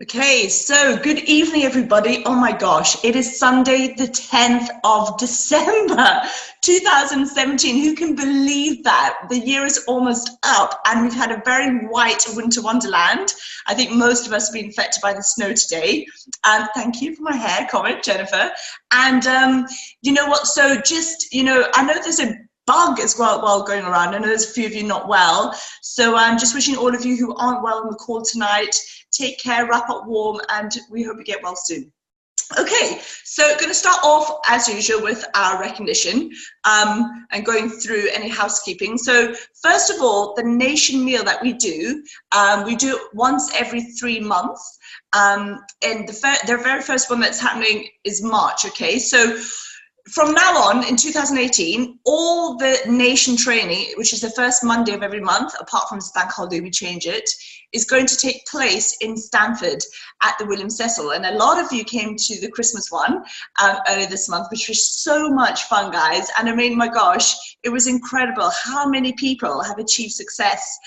Okay, so good evening, everybody. Oh my gosh, it is Sunday, the 10th of December, 2017. Who can believe that? The year is almost up and we've had a very white winter wonderland. I think most of us have been affected by the snow today. And thank you for my hair comment, Jennifer. And you know what? So just, I know there's a bug as well going around. I know there's a few of you not well. So I'm just wishing all of you who aren't well on the call tonight, take care, wrap up warm, and we hope you get well soon. Okay, so going to start off as usual with our recognition and going through any housekeeping. So first of all, the nation meal that we do it once every 3 months. And the very first one that's happening is March, okay? So from now on, in 2018, all the nation training, which is the first Monday of every month, apart from this bank holiday, we change it, is going to take place in Stamford at the William Cecil. And a lot of you came to the Christmas one earlier this month, which was so much fun, guys. And I mean, my gosh, it was incredible how many people have achieved success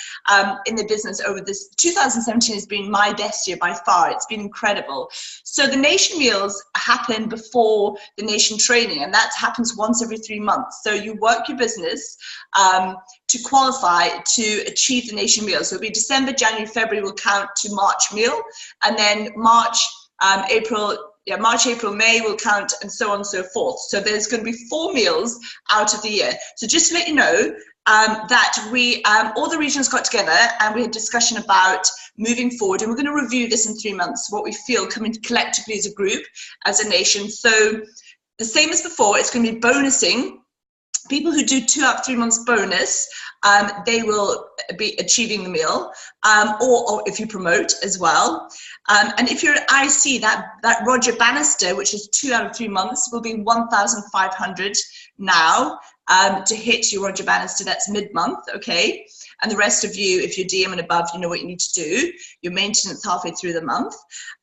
in the business over this. 2017 has been my best year by far. It's been incredible. So the nation meals happen before the nation training, and that happens once every 3 months. So you work your business to qualify to achieve the nation meal. So it'll be December, January, February will count to March meal, and then March, April, May will count, and so on and so forth. So there's going to be 4 meals out of the year. So just to let you know that we, all the regions got together and we had discussion about moving forward, and we're going to review this in 3 months, what we feel coming collectively as a group, as a nation. So the same as before, it's going to be bonusing. People who do 2 out of 3 months bonus, they will be achieving the meal, or if you promote as well. And if you're an IC, that Roger Bannister, which is 2 out of 3 months, will be 1,500 now to hit your Roger Bannister. That's mid-month, okay? And the rest of you, if you're DM and above, you know what you need to do. Your maintenance halfway through the month.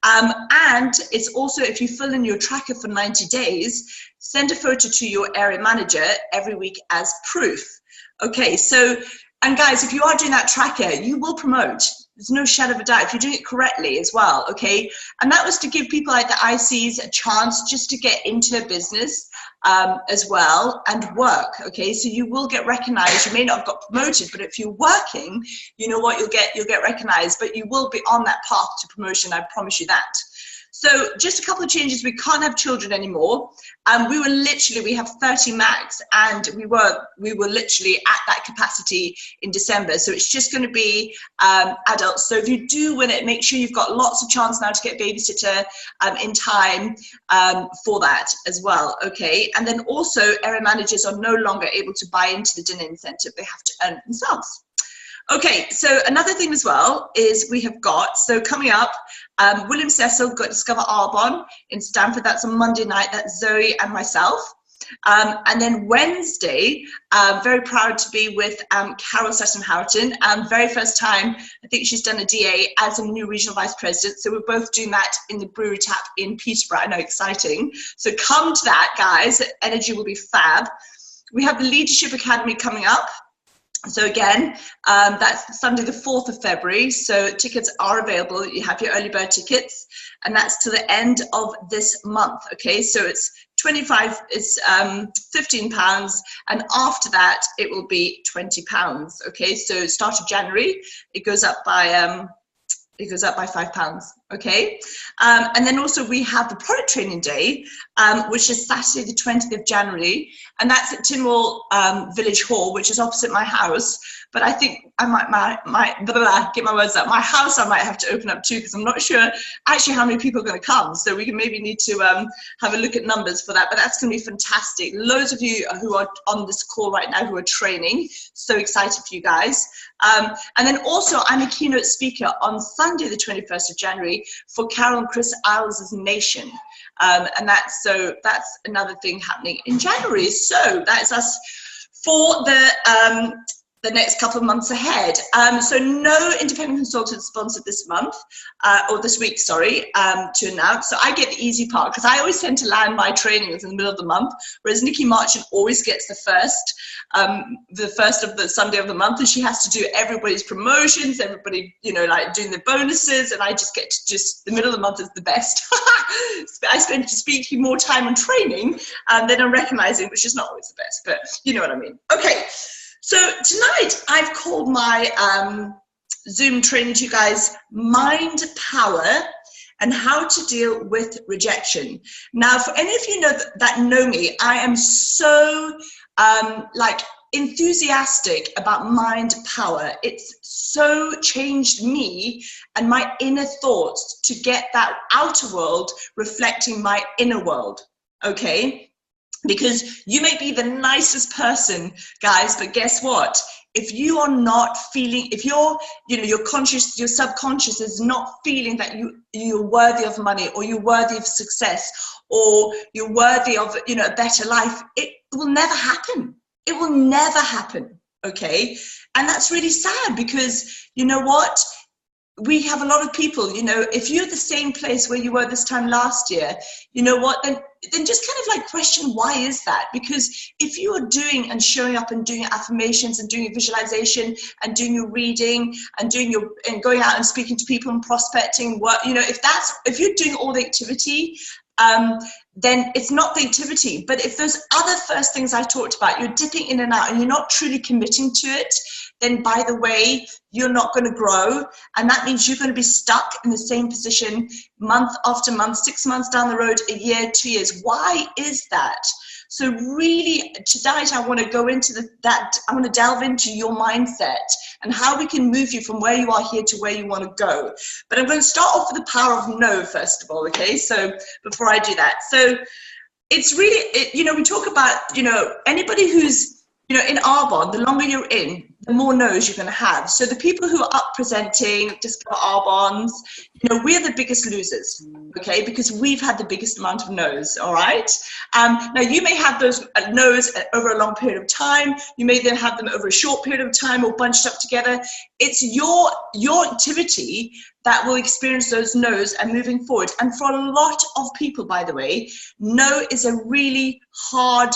And it's also, if you fill in your tracker for 90 days, send a photo to your area manager every week as proof. Okay, so, and guys, if you are doing that tracker, you will promote. There's no shadow of a doubt if you're doing it correctly as well, okay? And that was to give people like the ICs a chance just to get into their business as well and work, okay? So you will get recognized. You may not have got promoted, but if you're working, you know what, you'll get recognized, but you will be on that path to promotion, I promise you that. So just a couple of changes. We can't have children anymore. We have 30 max, and we were literally at that capacity in December. So it's just going to be adults. So if you do win it, make sure you've got lots of chance now to get babysitter in time for that as well, okay? And then also area managers are no longer able to buy into the dinner incentive. They have to earn it themselves. Okay, so another thing as well is we have got, so coming up, William Cecil got Discover Arbonne in Stamford. That's on Monday night. That's Zoe and myself. And then Wednesday, very proud to be with Carol Sutton-Houghton. Very first time, I think she's done a DA as a new regional vice president. So we're both doing that in the brewery tap in Peterborough. I know, exciting. So come to that, guys. Energy will be fab. We have the Leadership Academy coming up. So again, that's Sunday the 4th of February. So tickets are available. You have your early bird tickets, and that's to the end of this month. Okay, so it's 25, it's £15, and after that it will be £20. Okay, so start of January, it goes up by £5, okay? And then also we have the product training day, which is Saturday the 20th of January, and that's at Tynwald Village Hall, which is opposite my house. But I think I get my words out. My house I might have to open up too, because I'm not sure actually how many people are going to come. So we can maybe need to have a look at numbers for that. But that's going to be fantastic. Loads of you who are on this call right now who are training. So excited for you guys. And then also I'm a keynote speaker on Sunday the 21st of January for Carol and Chris Iles' Nation. And that's another thing happening in January. So that's us for the the next couple of months ahead. So no independent consultant sponsored this month, or this week, sorry, to announce. So I get the easy part because I always tend to land my trainings in the middle of the month, whereas Nikki Marchant always gets the first of the Sunday of the month, and she has to do everybody's promotions, everybody, you know, like doing the bonuses, and I just get to just, the middle of the month is the best. I spend speaking more time on training than on recognizing, which is not always the best, but you know what I mean. Okay. So tonight I've called my Zoom training to you guys, Mind Power and How to Deal with Rejection. Now, for any of you that know me, I am so like enthusiastic about mind power. It's so changed me and my inner thoughts to get that outer world reflecting my inner world, okay? Because you may be the nicest person, guys, but guess what? If you are not feeling, if you're, you know, your conscious, your subconscious is not feeling that you're worthy of money, or you're worthy of success, or you're worthy of, you know, a better life, it will never happen. It will never happen, okay? And that's really sad because, you know what? We have a lot of people, you know, if you're the same place where you were this time last year, you know what, then just kind of like question, why is that? Because if you are doing and showing up and doing affirmations and doing your visualization and doing your reading and doing your, and going out and speaking to people and prospecting, what, you know, if you're doing all the activity, then it's not the activity. But if those other first things I talked about, you're dipping in and out and you're not truly committing to it, then by the way, you're not going to grow. And that means you're going to be stuck in the same position month after month, 6 months down the road, a year, 2 years. Why is that? So really tonight I want to go into I want to delve into your mindset and how we can move you from where you are here to where you want to go. But I'm going to start off with the power of no, first of all, okay? So before I do that, so it's really, you know, we talk about, you know, anybody who's, you know, in Arbonne, the longer you're in, the more no's you're going to have. So the people who are up presenting, just for Arbonnes, you know, we're the biggest losers, okay, because we've had the biggest amount of no's, all right? Now, you may have those no's over a long period of time. You may then have them over a short period of time or bunched up together. It's your activity that will experience those no's and moving forward. And for a lot of people, by the way, no is a really hard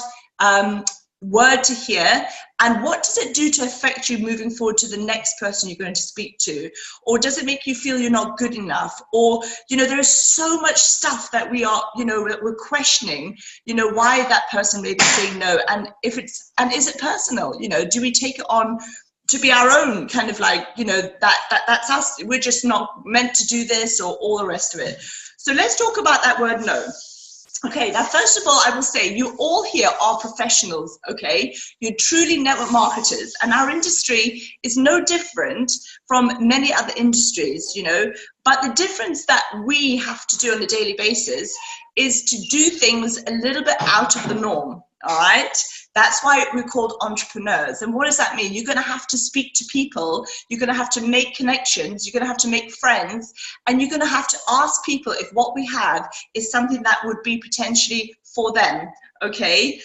word to hear. And what does it do to affect you moving forward to the next person you're going to speak to? Or does it make you feel you're not good enough? Or, you know, there is so much stuff that we are, you know, we're questioning, you know, why that person may be saying no. And if it's, and is it personal? You know, do we take it on to be our own kind of like, you know, that's us, we're just not meant to do this, or all the rest of it. So let's talk about that word no. Okay, now first of all, I will say you all here are professionals, okay? You're truly network marketers, and our industry is no different from many other industries, you know, but the difference that we have to do on a daily basis is to do things a little bit out of the norm, all right? That's why we're called entrepreneurs. And what does that mean? You're going to have to speak to people. You're going to have to make connections. You're going to have to make friends. And you're going to have to ask people if what we have is something that would be potentially for them. Okay.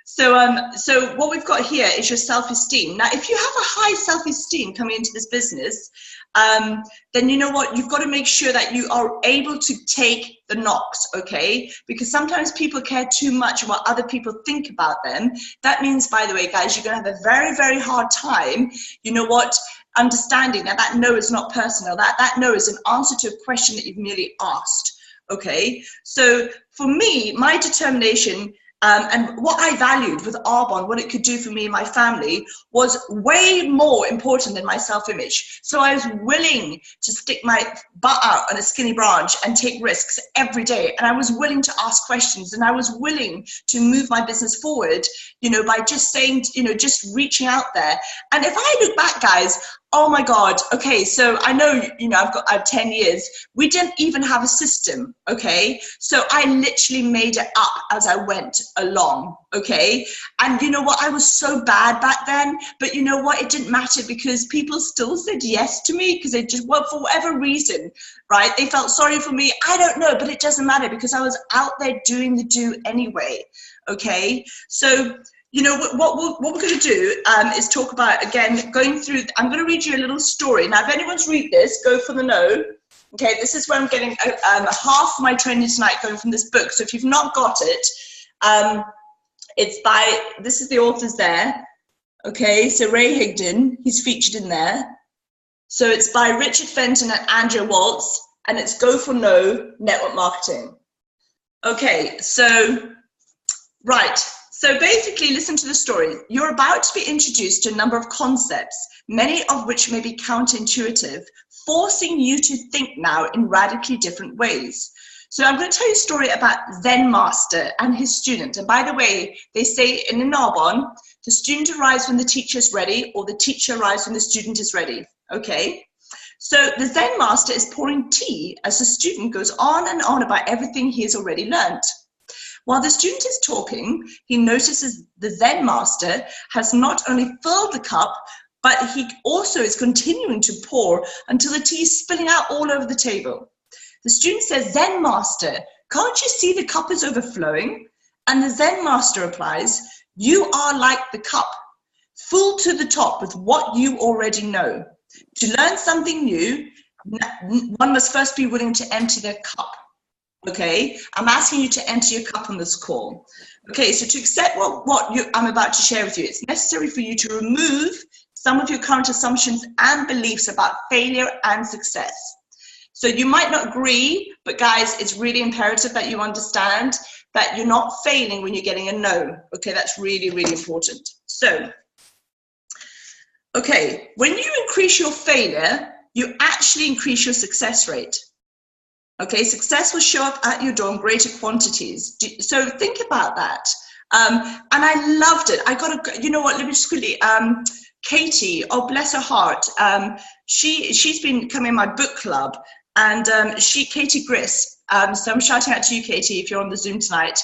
So what we've got here is your self-esteem. Now, if you have a high self-esteem coming into this business, then you know what, you've got to make sure that you are able to take the knocks, okay? Because sometimes people care too much what other people think about them. That means, by the way, guys, you're going to have a very, very hard time, you know what, understanding that no is not personal, that no is an answer to a question that you've merely asked, okay? So for me, my determination and what I valued with Arbonne, what it could do for me and my family, was way more important than my self-image. So I was willing to stick my butt out on a skinny branch and take risks every day. And I was willing to ask questions, and I was willing to move my business forward, you know, by just saying, you know, just reaching out there. And if I look back, guys, oh my God, okay, so I know, you know, I have 10 years. We didn't even have a system, okay? So I literally made it up as I went along, okay? And you know what, I was so bad back then, but you know what, it didn't matter because people still said yes to me because they just, well, for whatever reason, right? They felt sorry for me. I don't know, but it doesn't matter because I was out there doing the do anyway, okay? So you know, what we're going to do is talk about, again, going through, I'm going to read you a little story. Now, if anyone's read this, go for the no. Okay, this is where I'm getting half my training tonight going from this book. So if you've not got it, it's by, this is the author's there. Okay, so Ray Higdon, he's featured in there. So it's by Richard Fenton and Andrea Waltz, and it's Go for No Network Marketing. Okay, so, right. So basically, listen to the story. You're about to be introduced to a number of concepts, many of which may be counterintuitive, forcing you to think now in radically different ways. So I'm going to tell you a story about Zen Master and his student. And by the way, they say in Narbonne, the student arrives when the teacher is ready, or the teacher arrives when the student is ready. Okay? So the Zen Master is pouring tea as the student goes on and on about everything he has already learnt. While the student is talking, he notices the Zen Master has not only filled the cup, but he also is continuing to pour until the tea is spilling out all over the table. The student says, Zen Master, can't you see the cup is overflowing? And the Zen Master replies, you are like the cup, full to the top with what you already know. To learn something new, one must first be willing to empty their cup. Okay, I'm asking you to empty your cup on this call. Okay, so to accept what I'm about to share with you, it's necessary for you to remove some of your current assumptions and beliefs about failure and success. So you might not agree, but guys, it's really imperative that you understand that you're not failing when you're getting a no. Okay, that's really, really important. So, okay, when you increase your failure, you actually increase your success rate. Okay, success will show up at your door in greater quantities. So think about that. And I loved it. I got to, you know what, let me just quickly, Katie, oh bless her heart, she's been coming in my book club, and Katie Griss, so I'm shouting out to you, Katie, if you're on the Zoom tonight.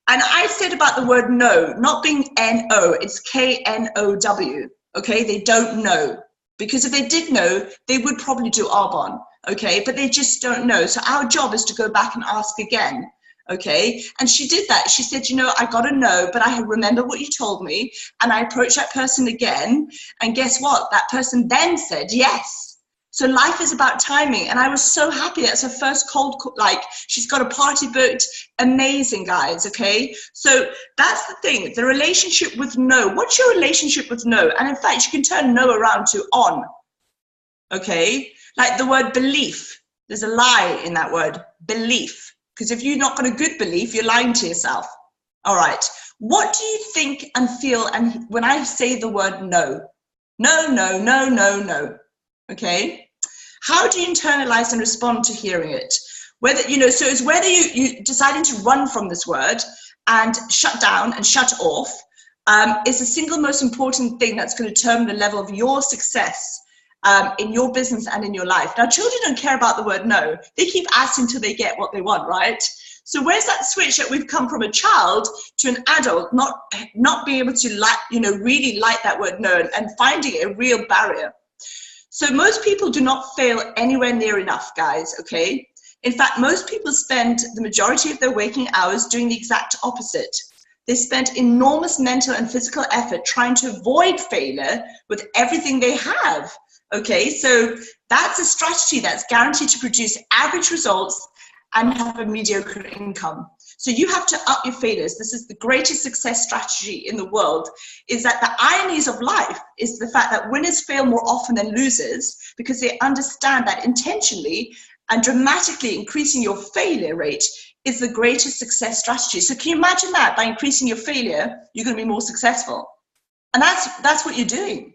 And I said about the word no, not being N-O, it's K-N-O-W, okay? They don't know. Because if they did know, they would probably do Arbonne, okay? But they just don't know. So our job is to go back and ask again, okay? And she did that. She said, you know, I got to know, but I remember what you told me. And I approached that person again. And guess what? That person then said yes. So life is about timing. And I was so happy. That's her first cold call. Like, she's got a party booked. Amazing, guys, okay? So that's the thing, the relationship with no. What's your relationship with no? And in fact, you can turn no around to on, okay? Like the word belief. There's a lie in that word, belief. Because if you're not got a good belief, you're lying to yourself. All right. What do you think and feel and when I say the word no? No, no, no, no, no. Okay? How do you internalize and respond to hearing it? Whether, you know, so it's whether you deciding to run from this word and shut down and shut off is the single most important thing that's going to determine the level of your success in your business and in your life. Now, children don't care about the word no. They keep asking till they get what they want, right? So where's that switch that we've come from a child to an adult, not being able to really like that word no and finding it a real barrier? So most people do not fail anywhere near enough, guys, okay? In fact, most people spend the majority of their waking hours doing the exact opposite. They spend enormous mental and physical effort trying to avoid failure with everything they have, okay? So that's a strategy that's guaranteed to produce average results and have a mediocre income. So you have to up your failures. This is the greatest success strategy in the world, is that the ironies of life is the fact that winners fail more often than losers because they understand that intentionally and dramatically increasing your failure rate is the greatest success strategy. So can you imagine that by increasing your failure, you're going to be more successful? And that's what you're doing.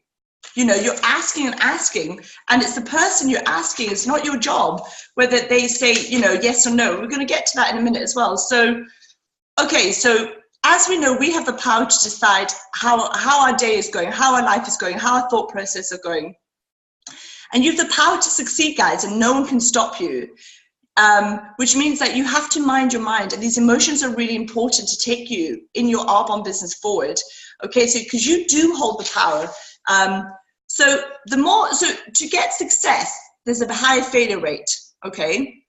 You know, you're asking and asking, and it's the person you're asking, it's not your job, whether they say, you know, yes or no. We're going to get to that in a minute as well. So, okay, so as we know, we have the power to decide how our day is going, how our life is going, how our thought process are going. And you have the power to succeed, guys, and no one can stop you, which means that you have to mind your mind. And these emotions are really important to take you in your Arbonne business forward. Okay, so because you do hold the power. So to get success, there's a higher failure rate, okay?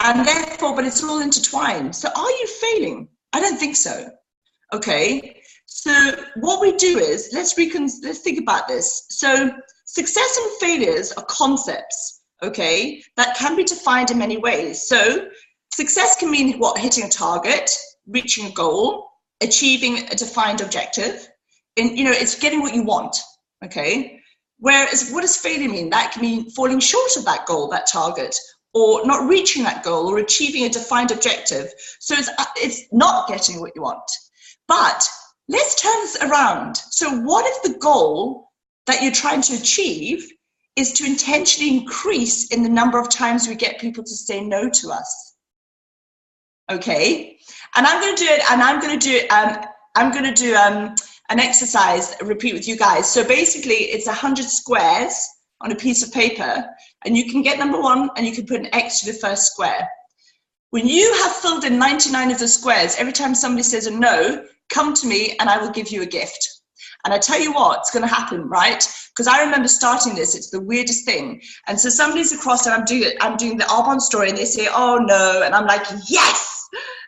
And therefore, but it's all intertwined. So are you failing? I don't think so, okay? So what we do is, let's think about this. So success and failures are concepts, okay, that can be defined in many ways. So success can mean what? Hitting a target, reaching a goal, achieving a defined objective, and it's getting what you want, okay? Whereas what does failure mean? That can mean falling short of that goal, that target, or not reaching that goal, or achieving a defined objective. So it's not getting what you want. But let's turn this around. So what if the goal that you're trying to achieve is to intentionally increase in the number of times we get people to say no to us? Okay, and I'm going to do it, and I'm going to do an exercise, repeat with you guys. So basically it's 100 squares on a piece of paper, and you can get number 1 and you can put an X to the first square. When you have filled in 99 of the squares, every time somebody says a no, come to me and I will give you a gift. And I tell you what's going to happen, right? Because I remember starting this, it's the weirdest thing. And so somebody's across and I'm doing the Arbonne story and they say, oh no. And I'm like, yes.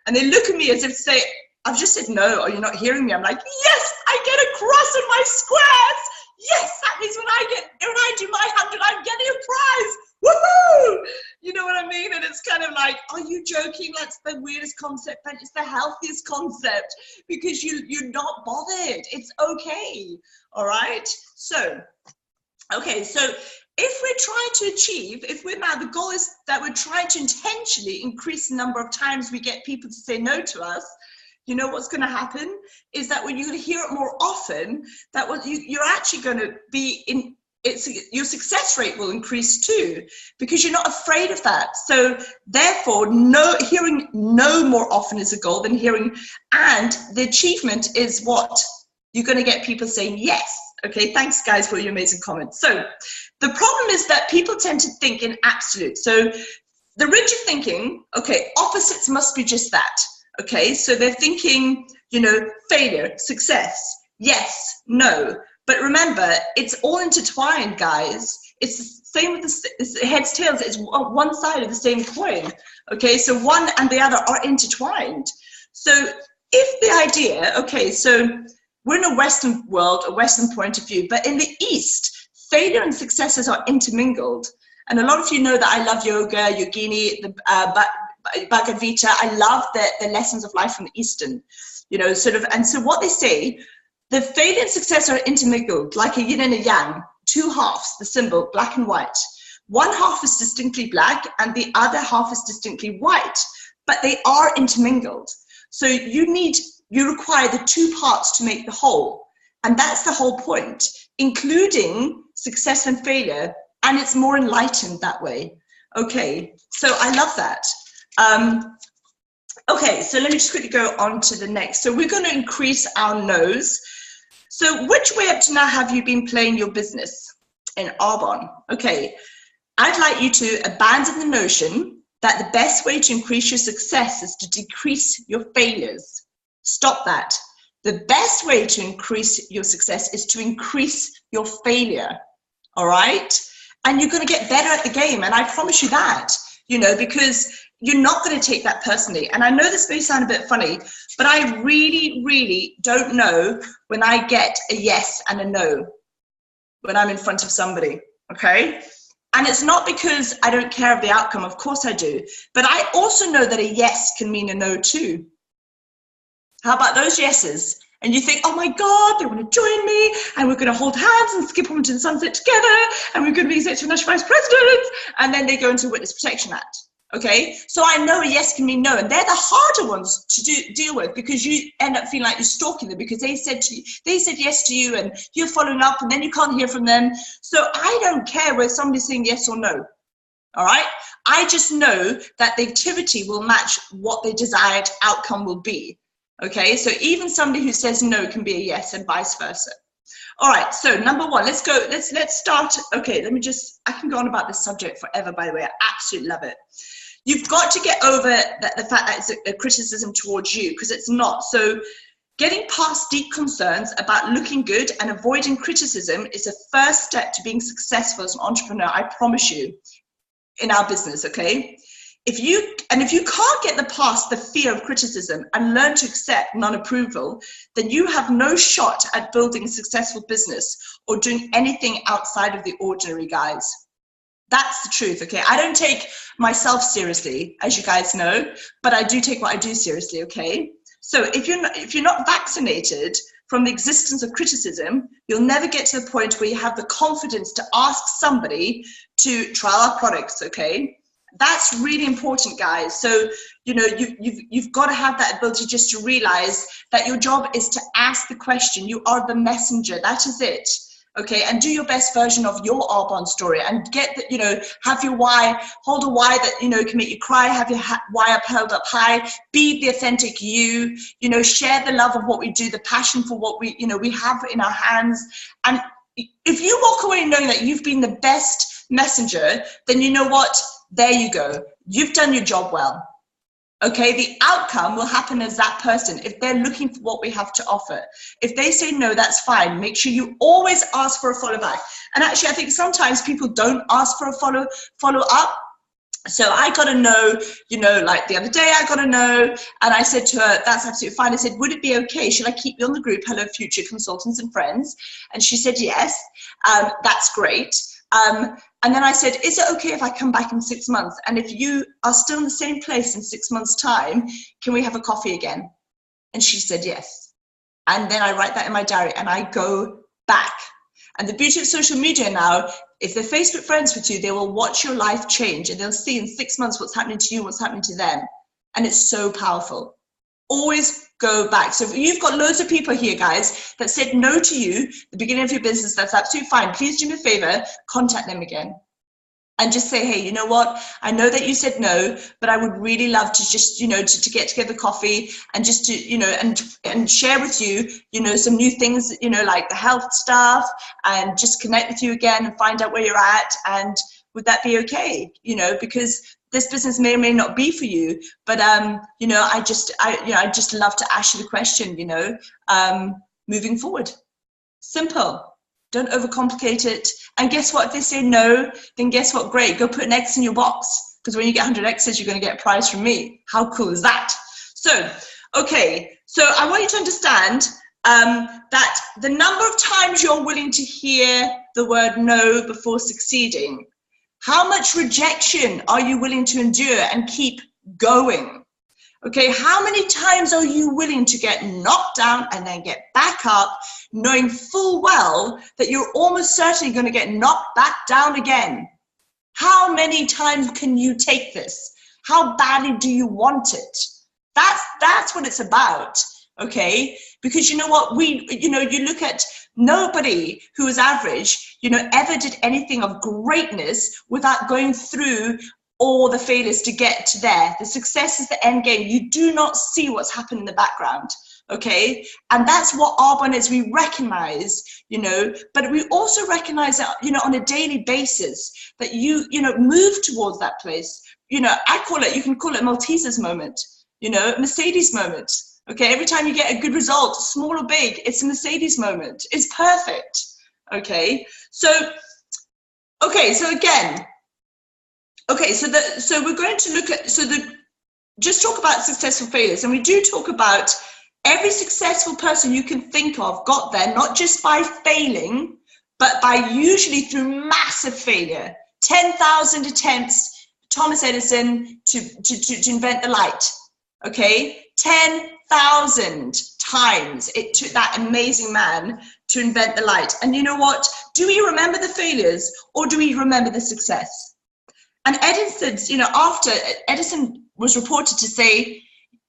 And they look at me as if to say, I've just said no, or you're not hearing me. I'm like, yes, I get a cross in my squares. Yes, that means when I do my 100, I'm getting a prize. Woohoo! You know what I mean? And it's kind of like, are you joking? That's the weirdest concept, but it's the healthiest concept because you're not bothered. It's okay. All right. So, okay. So if we're trying to achieve, the goal is that we're trying to intentionally increase the number of times we get people to say no to us, you know what's going to happen is that when you hear it more often, that what you're actually going to be in, your success rate will increase too, because you're not afraid of that. So therefore, hearing no more often is a goal than hearing, and the achievement is what you're going to get people saying yes. Okay, thanks guys for your amazing comments. So the problem is that people tend to think in absolute. So the rigid thinking, okay, opposites must be just that. Okay, so they're thinking, failure, success, yes, no. But remember, it's all intertwined, guys. It's the same with the heads, tails. It's one side of the same coin. Okay, so one and the other are intertwined. So if the idea, okay, so we're in a Western world, a Western point of view, but in the East, failure and successes are intermingled. And a lot of you know that I love yoga, yogini, the Bhagavad Gita. I love the lessons of life from the Eastern, and so what they say, the failure and success are intermingled like a yin and a yang, two halves, the symbol, black and white. One half is distinctly black and the other half is distinctly white, but they are intermingled. So you require the two parts to make the whole. And that's the whole point, including success and failure. And it's more enlightened that way. Okay, so I love that. Okay, so let me just quickly go on to the next. So we're going to increase our no's. So which way up to now have you been playing your business in Arbonne? Okay, I'd like you to abandon the notion that the best way to increase your success is to decrease your failures. Stop that. The best way to increase your success is to increase your failure. All right? And you're going to get better at the game. And I promise you that, because you're not going to take that personally. And I know this may sound a bit funny, but I really, really don't know when I get a yes and a no when I'm in front of somebody, okay? And it's not because I don't care of the outcome. Of course I do. But I also know that a yes can mean a no too. How about those yeses? And you think, oh my God, they want to join me, and we're going to hold hands and skip on to the sunset together, and we're going to be executive national vice presidents, and then they go into Witness Protection Act. Okay, so I know a yes can mean no, and they're the harder ones to deal with, because you end up feeling like you're stalking them because they said yes to you, and you're following up, and then you can't hear from them. So I don't care whether somebody's saying yes or no. All right, I just know that the activity will match what the desired outcome will be. Okay, so even somebody who says no can be a yes, and vice versa. All right, so number one, let's go. Let's start. Okay, I can go on about this subject forever, by the way. I absolutely love it. You've got to get over the fact that it's a criticism towards you, because it's not. So getting past deep concerns about looking good and avoiding criticism is a first step to being successful as an entrepreneur, I promise you, in our business, okay? If you can't get past the fear of criticism and learn to accept non-approval, then you have no shot at building a successful business or doing anything outside of the ordinary, guys. That's the truth, okay? I don't take myself seriously, as you guys know, but I do take what I do seriously, okay? So if you're not vaccinated from the existence of criticism, you'll never get to the point where you have the confidence to ask somebody to try our products, okay? That's really important, guys. So, you know, you've got to have that ability just to realize that your job is to ask the question. You are the messenger. That is it. Okay, and do your best version of your Arbonne story, and get the, you know, have your why, hold a why that, you know, can make you cry, have your why up held up high, be the authentic you know, share the love of what we do, the passion for what we, you know, we have in our hands. And if you walk away knowing that you've been the best messenger, then you know what, there you go, you've done your job well. Okay, the outcome will happen as that person if they're looking for what we have to offer. If they say no, that's fine. Make sure you always ask for a follow back. And actually, I think sometimes people don't ask for a follow up. So I got a no, you know, like the other day I got a no, and I said to her, that's absolutely fine. I said, would it be okay? Should I keep you on the group, Hello Future Consultants and Friends? And she said, yes, that's great. And then I said, is it okay if I come back in 6 months? And if you are still in the same place in 6 months' time, can we have a coffee again? And she said, yes. And then I write that in my diary and I go back. And the beauty of social media now, if they're Facebook friends with you, they will watch your life change and they'll see in 6 months what's happening to you, what's happening to them. And it's so powerful. Always go back. So if you've got loads of people here, guys, that said no to you at the beginning of your business, that's absolutely fine. Please do me a favor, contact them again. And just say, hey, you know what? I know that you said no, but I would really love to just, you know, to get together coffee and just to, you know, and share with you, you know, some new things, you know, like the health stuff, and just connect with you again and find out where you're at. And would that be okay? You know, because this business may or may not be for you, but you know, I just love to ask you the question, you know, moving forward. Simple. Don't overcomplicate it. And guess what? If they say no, then guess what? Great. Go put an X in your box, because when you get 100 X's, you're going to get a prize from me. How cool is that? So, okay. So I want you to understand that the number of times you're willing to hear the word no before succeeding, how much rejection are you willing to endure and keep going? Okay, how many times are you willing to get knocked down and then get back up, knowing full well that you're almost certainly going to get knocked back down again? How many times can you take this? How badly do you want it? That's what it's about, okay? Because you know what, you look at nobody who is average, you know, ever did anything of greatness without going through all the failures to get to there. The success is the end game. You do not see what's happened in the background, okay? And that's what Arbonne is. We recognize, you know, but we also recognize that, you know, on a daily basis that you know, move towards that place. You know, you can call it Malteser's moment, you know, Mercedes moment, okay? Every time you get a good result, small or big, it's a Mercedes moment. It's perfect, okay? So again, okay, so we're going to look at, just talk about successful failures. And we do talk about every successful person you can think of got there, not just by failing, but by usually through massive failure. 10,000 attempts, Thomas Edison to invent the light, okay? 10,000 times it took that amazing man to invent the light. And you know what? Do we remember the failures or do we remember the success? And Edison's, you know, after Edison was reported to say,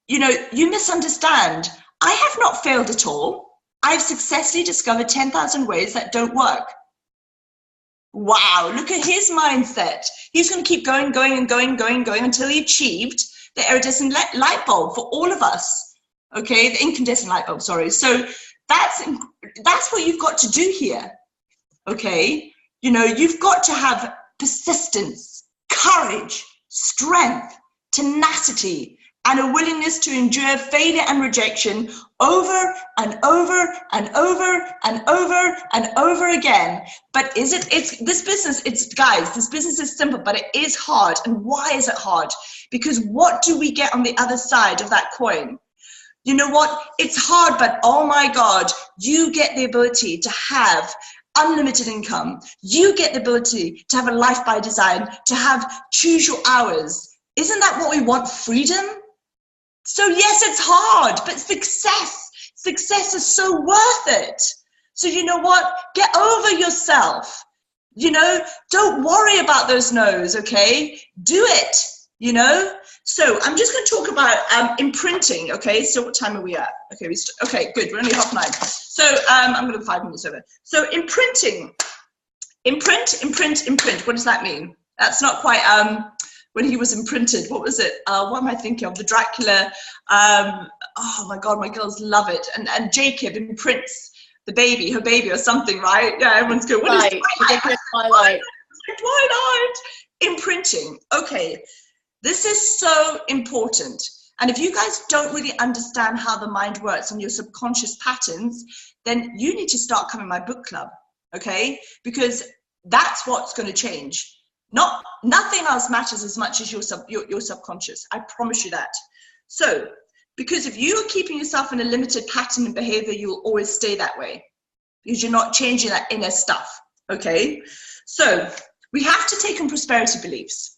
you know, you misunderstand. I have not failed at all. I've successfully discovered 10,000 ways that don't work. Wow, look at his mindset. He's going to keep going until he achieved the iridescent light bulb for all of us. Okay, the incandescent light bulb, sorry. So that's what you've got to do here. Okay, you know, you've got to have persistence, courage, strength, tenacity, and a willingness to endure failure and rejection over and over and over and over and over again. But this business is simple, but it is hard. And why is it hard? because what do we get on the other side of that coin? You know what? It's hard, but oh my God, you get the ability to have unlimited income. You get the ability to have a life by design, to have choose your hours. Isn't that what we want? Freedom? So yes, it's hard, but success is so worth it. So you know what? Get over yourself. You know, don't worry about those no's, okay? Do it, you know? So I'm just going to talk about imprinting, okay? So what time are we at? Okay, okay, good. We're only 9:30. So I'm going to go 5 minutes over. So imprinting. Imprint. What does that mean? That's not quite when he was imprinted. What was it? What am I thinking of? The Dracula. Oh my God, my girls love it. And Jacob imprints the baby, her baby or something, right? Yeah, everyone's going, what is Twilight? Twilight. Imprinting. Okay. This is so important. And if you guys don't really understand how the mind works and your subconscious patterns, then you need to start coming to my book club, okay? Because that's what's going to change. Nothing else matters as much as your subconscious. I promise you that. So, because if you are keeping yourself in a limited pattern and behavior, you will always stay that way because you're not changing that inner stuff, okay? So, we have to take on prosperity beliefs.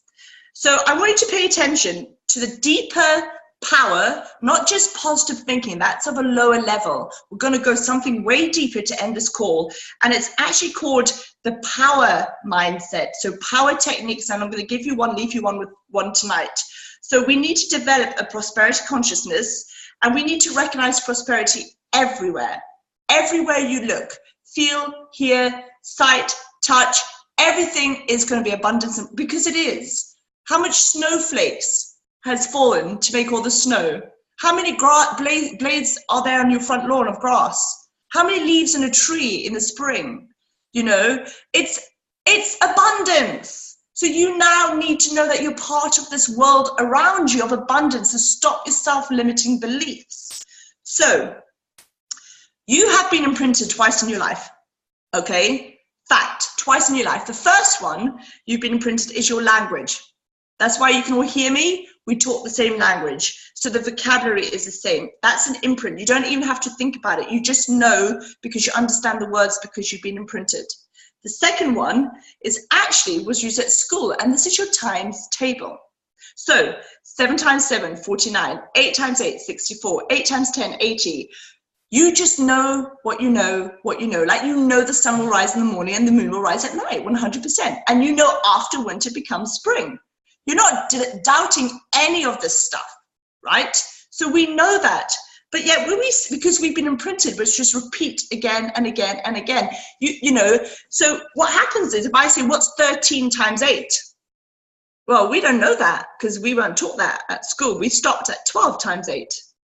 So I want you to pay attention to the deeper power, not just positive thinking. That's of a lower level. We're going to go something way deeper to end this call. And it's actually called the power mindset. So power techniques, and I'm going to give you one, leave you one with one tonight. So we need to develop a prosperity consciousness, and we need to recognize prosperity everywhere. Everywhere you look, feel, hear, sight, touch, everything is going to be abundance, because it is. How much snowflakes has fallen to make all the snow? How many blades are there on your front lawn of grass? How many leaves in a tree in the spring? You know, it's abundance. So you now need to know that you're part of this world around you of abundance, to stop your self-limiting beliefs. So you have been imprinted twice in your life, okay? Fact, twice in your life. The first one you've been imprinted is your language. That's why you can all hear me. We talk the same language. So the vocabulary is the same. That's an imprint. You don't even have to think about it. You just know because you understand the words because you've been imprinted. The second one was used at school, and this is your times table. So 7 times 7, 49. 8 times 8, 64. 8 times 10, 80. You just know what you know, Like you know the sun will rise in the morning and the moon will rise at night, 100%. And you know after winter becomes spring. You're not doubting any of this stuff, right? So we know that. But yet, because we've been imprinted, we just repeat again and again and again. You know, so what happens is if I say, what's 13 times 8? Well, we don't know that because we weren't taught that at school. We stopped at 12 times 8,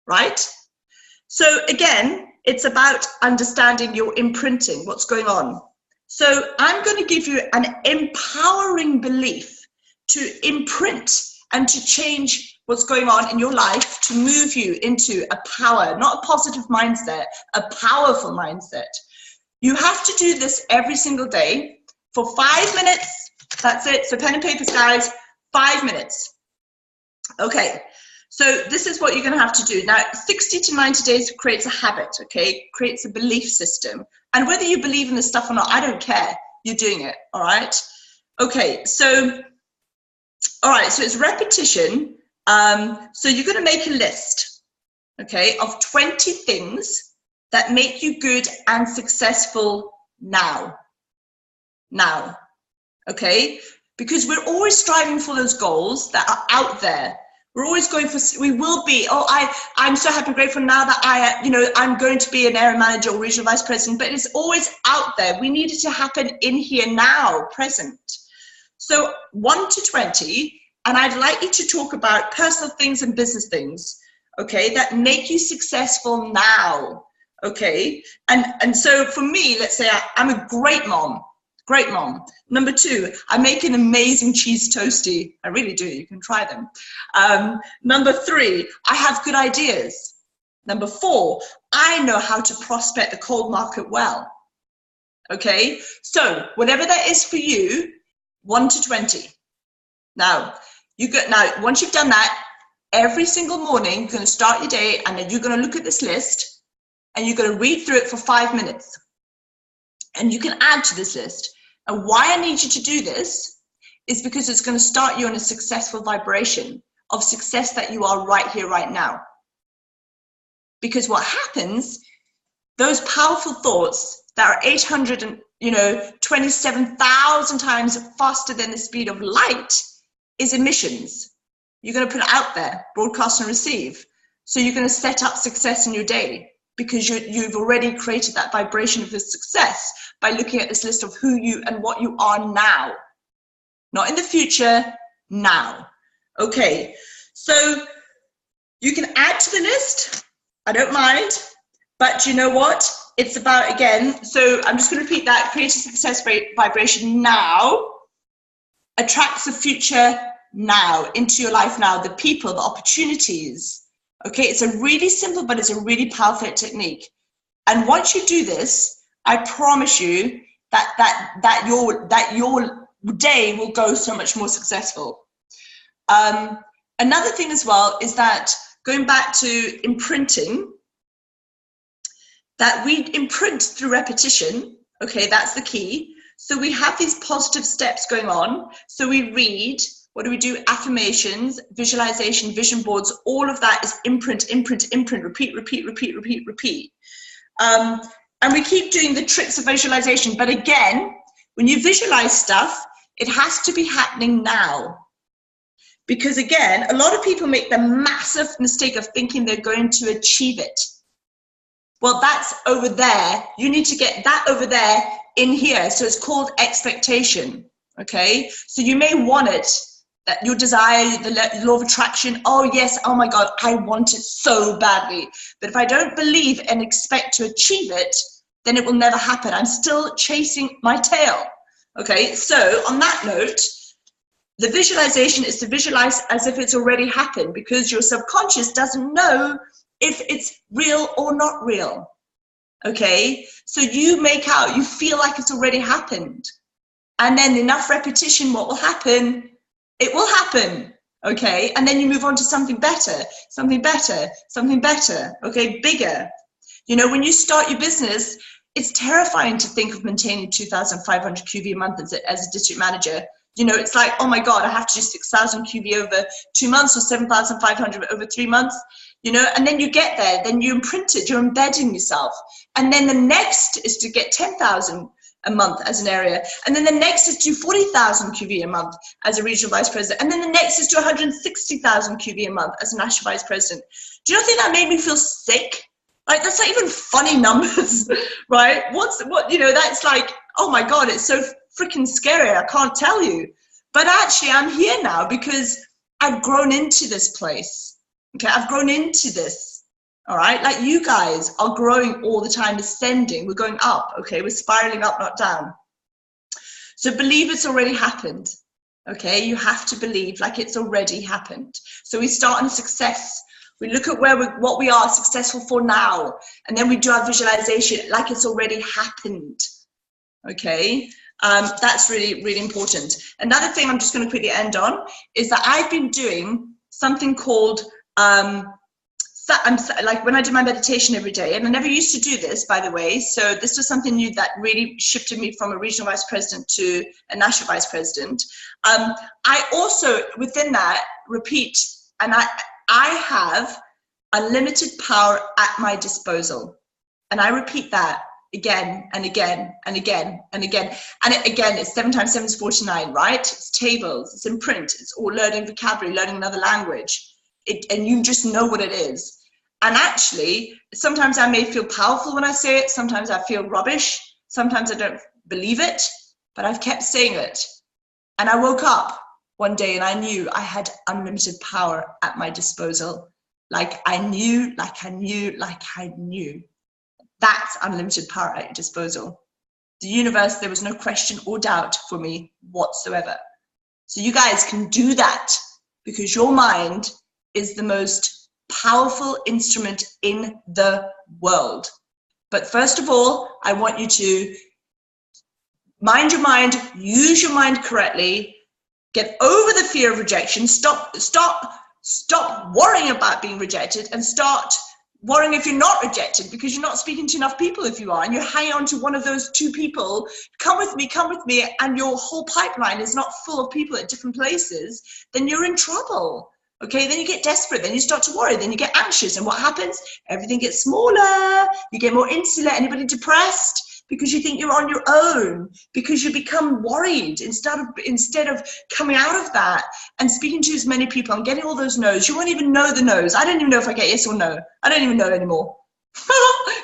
right? So again, it's about understanding your imprinting, what's going on. So I'm going to give you an empowering belief to imprint and to change what's going on in your life, to move you into a power, not a positive mindset, a powerful mindset. You have to do this every single day for 5 minutes. That's it. So pen and papers, guys, 5 minutes. Okay. So this is what you're going to have to do. Now, 60 to 90 days creates a habit, okay? Creates a belief system. And whether you believe in this stuff or not, I don't care. You're doing it, all right? Okay, so, all right, so it's repetition. So you're going to make a list, okay, of 20 things that make you good and successful now. Now, okay? Because we're always striving for those goals that are out there. We're always going for, we will be, I'm so happy and grateful now that I'm going to be an area manager or regional vice president, but it's always out there. We need it to happen in here now, present. So 1 to 20, and I'd like you to talk about personal things and business things, okay, that make you successful now, okay? And so for me, let's say I'm a great mom. Great mom. Number 2, I make an amazing cheese toastie. I really do. You can try them. Number 3, I have good ideas. Number 4, I know how to prospect the cold market well. Okay? So whatever that is for you, 1 to 20. Now, Now, once you've done that, every single morning, you're going to start your day and then you're going to look at this list and you're going to read through it for 5 minutes. And you can add to this list. And why I need you to do this is because it's going to start you on a successful vibration of success that you are right here, right now. Because what happens, those powerful thoughts that are 27,000 times faster than the speed of light is emissions. You're going to put it out there, broadcast and receive. So you're going to set up success in your day because you've already created that vibration of the success by looking at this list of who you and what you are now. Not in the future, now. Okay, so you can add to the list. I don't mind. But you know what? It's about, again, so I'm just going to repeat that. Create a success vibration now. Attracts the future now, into your life now. The people, the opportunities. Okay, it's a really simple, but it's a really powerful technique. And once you do this, I promise you that your day will go so much more successful. Another thing as well is that going back to imprinting, that we imprint through repetition. Okay, that's the key. So we have these positive steps going on. So we read, what do we do? Affirmations, visualization, vision boards, all of that is imprint, imprint, imprint, repeat, repeat, repeat, repeat, repeat. And we keep doing the tricks of visualization. But again, when you visualize stuff, it has to be happening now. Because again, a lot of people make the massive mistake of thinking they're going to achieve it. Well, that's over there. You need to get that over there in here. So it's called expectation. Okay. So you may want it, that your desire, the law of attraction. Oh yes. Oh my God. I want it so badly. But if I don't believe and expect to achieve it, then it will never happen. I'm still chasing my tail. Okay. So on that note, the visualization is to visualize as if it's already happened, because your subconscious doesn't know if it's real or not real. Okay, so you make out, you feel like it's already happened, and then enough repetition, what will happen? It will happen. Okay, and then you move on to something better, something better, something better. Okay, bigger. You know, when you start your business, it's terrifying to think of maintaining 2,500 QV a month as a district manager. You know, it's like, oh my God, I have to do 6,000 QV over 2 months or 7,500 over 3 months. You know, and then you get there, then you imprint it, you're embedding yourself. And then the next is to get 10,000 a month as an area. And then the next is to 40,000 QV a month as a regional vice president. And then the next is to 160,000 QV a month as a national vice president. Do you not think that made me feel sick? Like, that's not even funny numbers, right? You know, that's like, oh my God, it's so freaking scary. I can't tell you. But actually, I'm here now because I've grown into this place. Okay, I've grown into this, all right? Like you guys are growing all the time, ascending. We're going up, okay? We're spiraling up, not down. So believe it's already happened, okay? You have to believe like it's already happened. So we start on success. We look at what we are successful for now, and then we do our visualization like it's already happened, okay? That's really, really important. Another thing I'm just going to quickly end on is that I've been doing something called like when I do my meditation every day, and I never used to do this, by the way, so this was something new that really shifted me from a regional vice president to a national vice president. I also, within that, repeat, and I have unlimited power at my disposal. And I repeat that again and again and again and again. And again, it's 7 times 7 is 49, right? It's tables, it's in print, it's all learning vocabulary, learning another language. And you just know what it is. And actually, sometimes I may feel powerful when I say it. Sometimes I feel rubbish. Sometimes I don't believe it, but I've kept saying it. And I woke up one day and I knew I had unlimited power at my disposal. Like I knew, like I knew, like I knew. That's unlimited power at your disposal. The universe, there was no question or doubt for me whatsoever. So you guys can do that because your mind is the most powerful instrument in the world. But first of all, I want you to mind your mind, use your mind correctly, Get over the fear of rejection. Stop worrying about being rejected, and start worrying if you're not rejected, because you're not speaking to enough people. If you are, and you're hanging on to one of those 2 people, come with me, and your whole pipeline is not full of people at different places, then you're in trouble. Okay, then you get desperate, then you start to worry, then you get anxious, and what happens? Everything gets smaller, you get more insular. Anybody depressed? Because you think you're on your own, because you become worried instead of coming out of that and speaking to as many people and getting all those no's. You won't even know the no's. I don't even know if I get yes or no. I don't even know anymore.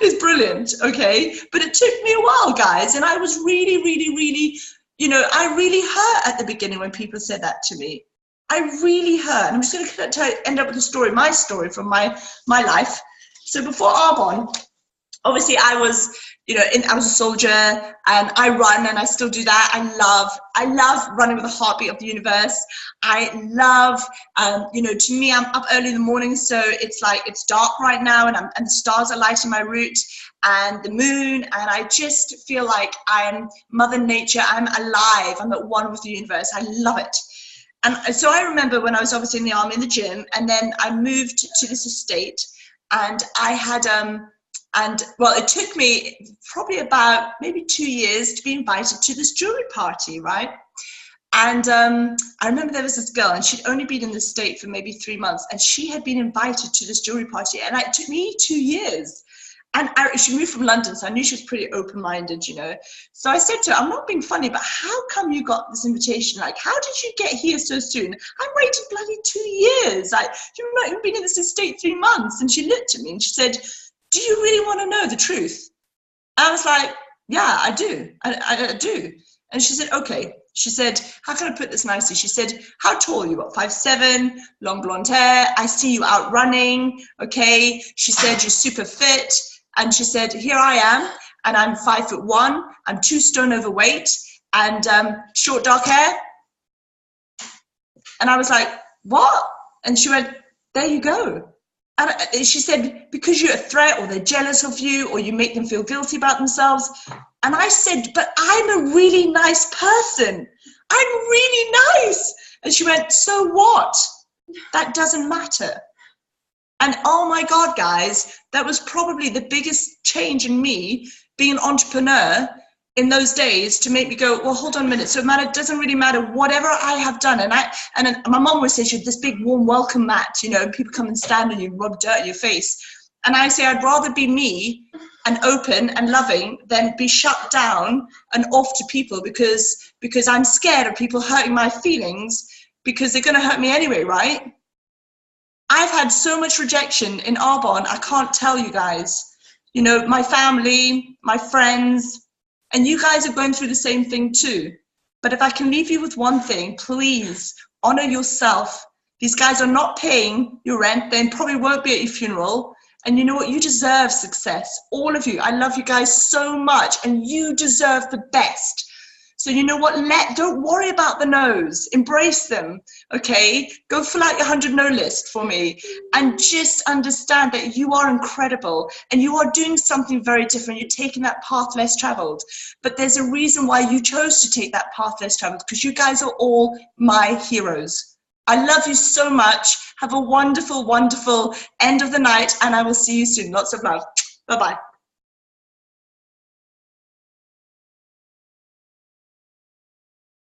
It's brilliant, okay? But it took me a while, guys, and I was really, I really hurt at the beginning when people said that to me. I really hurt. And I'm just going to end up with a story, my story from my life. So before Arbonne, obviously I was, I was a soldier, and I run, and I still do that. I love running with the heartbeat of the universe. I love, to me, I'm up early in the morning, so it's like, it's dark right now, and the stars are lighting my route, and the moon, and I just feel like I'm Mother Nature. I'm alive. I'm at one with the universe. I love it. And so I remember when I was obviously in the army, in the gym, and then I moved to this estate, and I had, well, it took me probably about maybe 2 years to be invited to this jewelry party, right? And I remember there was this girl, and she'd only been in the state for maybe 3 months, and she had been invited to this jewelry party, and it took me 2 years. And she moved from London, so I knew she was pretty open-minded, So I said to her, I'm not being funny, but how come you got this invitation? Like, how did you get here so soon? I waited bloody 2 years. Like, you've not even been in this estate 3 months. And she looked at me and she said, do you really want to know the truth? I was like, yeah, I do. I do. And she said, okay. She said, how can I put this nicely? She said, how tall are you? What, 5'7", long blonde hair? I see you out running, okay? She said, you're super fit. And she said, here I am, and I'm 5'1", I'm 2 stone overweight, and short dark hair. And I was like, what? And she went, there you go. And she said, because you're a threat, or they're jealous of you, or you make them feel guilty about themselves. And I said, but I'm a really nice person. I'm really nice. And she went, so what? That doesn't matter. And oh my God, guys, that was probably the biggest change in me being an entrepreneur in those days, to make me go, well, hold on a minute. So it doesn't really matter whatever I have done. And my mom always says, you have this big warm welcome mat, people come and stand on you and rub dirt in your face. And I say, I'd rather be me and open and loving than be shut down and off to people because I'm scared of people hurting my feelings, because they're going to hurt me anyway, right? I've had so much rejection in Arbonne, I can't tell you guys. My family, my friends, and you guys are going through the same thing too. But if I can leave you with one thing, please honor yourself. These guys are not paying your rent. They probably won't be at your funeral. And you know what? You deserve success. All of you. I love you guys so much, and you deserve the best. So you know what? Don't worry about the no's. Embrace them, okay? Go fill out your 100 no list for me, and just understand that you are incredible, and you are doing something very different. You're taking that path less traveled. But there's a reason why you chose to take that path less traveled, because you guys are all my heroes. I love you so much. Have a wonderful, wonderful end of the night, and I will see you soon. Lots of love. Bye-bye.